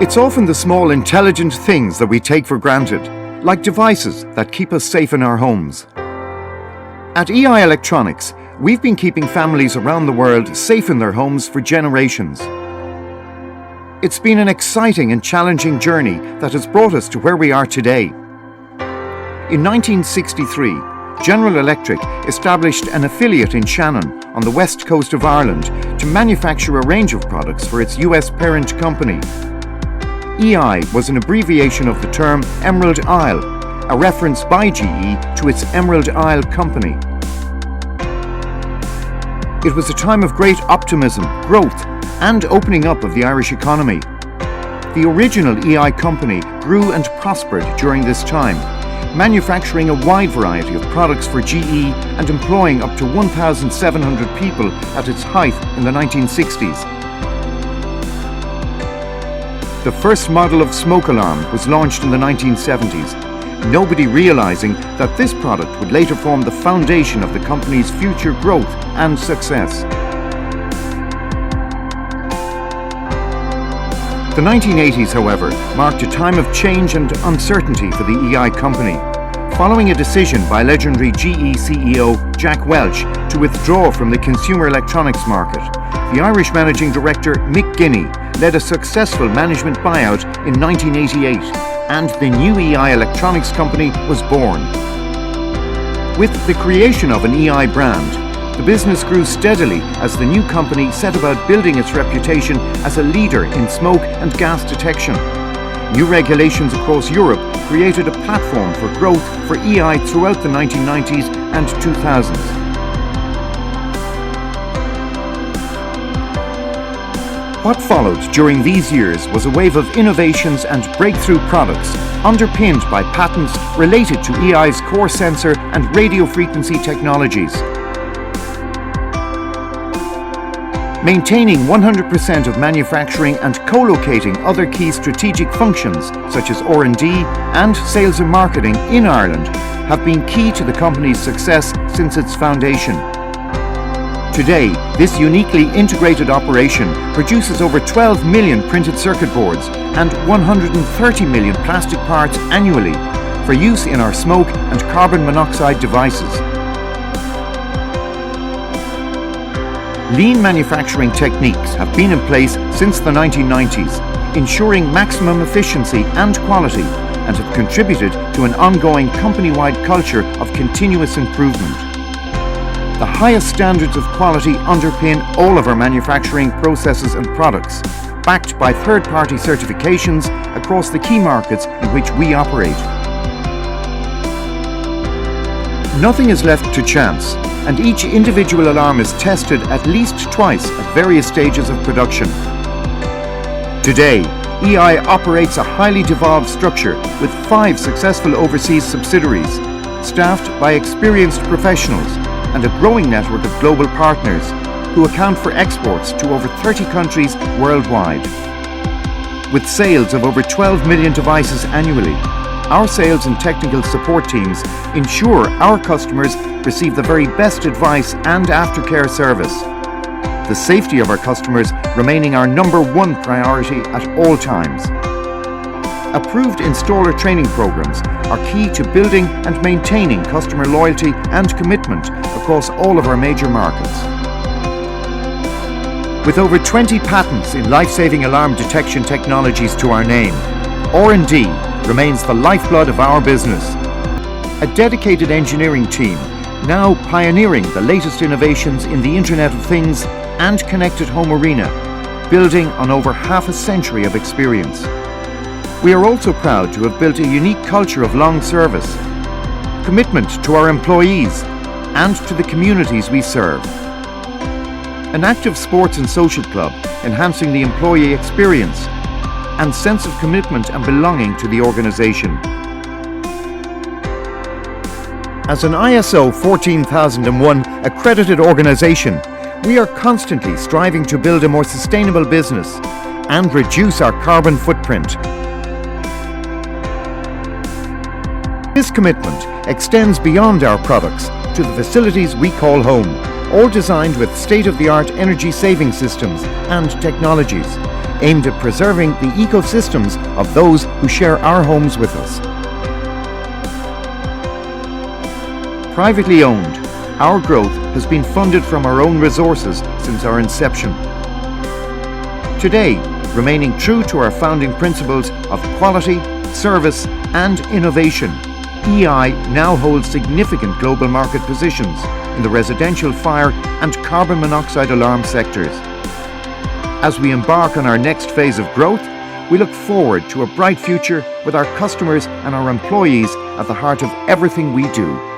It's often the small intelligent things that we take for granted, like devices that keep us safe in our homes. At EI Electronics, we've been keeping families around the world safe in their homes for generations. It's been an exciting and challenging journey that has brought us to where we are today. In 1963, General Electric established an affiliate in Shannon on the west coast of Ireland to manufacture a range of products for its US parent company. EI was an abbreviation of the term Emerald Isle, a reference by GE to its Emerald Isle company. It was a time of great optimism, growth, and opening up of the Irish economy. The original EI company grew and prospered during this time, manufacturing a wide variety of products for GE and employing up to 1,700 people at its height in the 1960s. The first model of smoke alarm was launched in the 1970s, nobody realizing that this product would later form the foundation of the company's future growth and success. The 1980s, however, marked a time of change and uncertainty for the EI company, following a decision by legendary GE CEO Jack Welch to withdraw from the consumer electronics market. The Irish managing director Mick Guinea led a successful management buyout in 1988, and the new EI Electronics company was born. With the creation of an EI brand, the business grew steadily as the new company set about building its reputation as a leader in smoke and gas detection. New regulations across Europe created a platform for growth for EI throughout the 1990s and 2000s. What followed during these years was a wave of innovations and breakthrough products underpinned by patents related to EI's core sensor and radio frequency technologies. Maintaining 100% of manufacturing and co-locating other key strategic functions such as R&D and sales and marketing in Ireland have been key to the company's success since its foundation. Today, this uniquely integrated operation produces over 12 million printed circuit boards and 130 million plastic parts annually for use in our smoke and carbon monoxide devices. Lean manufacturing techniques have been in place since the 1990s, ensuring maximum efficiency and quality, and have contributed to an ongoing company-wide culture of continuous improvement. The highest standards of quality underpin all of our manufacturing processes and products, backed by third-party certifications across the key markets in which we operate. Nothing is left to chance, and each individual alarm is tested at least twice at various stages of production. Today, EI operates a highly devolved structure with 5 successful overseas subsidiaries, staffed by experienced professionals and a growing network of global partners who account for exports to over 30 countries worldwide. With sales of over 12 million devices annually, our sales and technical support teams ensure our customers receive the very best advice and aftercare service. The safety of our customers remaining our #1 priority at all times. Approved installer training programs are key to building and maintaining customer loyalty and commitment across all of our major markets. With over 20 patents in life-saving alarm detection technologies to our name, R&D remains the lifeblood of our business. A dedicated engineering team now pioneering the latest innovations in the Internet of Things and connected home arena, building on over half a century of experience. We are also proud to have built a unique culture of long service, commitment to our employees and to the communities we serve. An active sports and social club enhancing the employee experience and sense of commitment and belonging to the organisation. As an ISO 14001 accredited organisation, we are constantly striving to build a more sustainable business and reduce our carbon footprint. This commitment extends beyond our products to the facilities we call home, all designed with state-of-the-art energy saving systems and technologies, aimed at preserving the ecosystems of those who share our homes with us. Privately owned, our growth has been funded from our own resources since our inception. Today, remaining true to our founding principles of quality, service and innovation, EI now holds significant global market positions in the residential fire and carbon monoxide alarm sectors. As we embark on our next phase of growth, we look forward to a bright future with our customers and our employees at the heart of everything we do.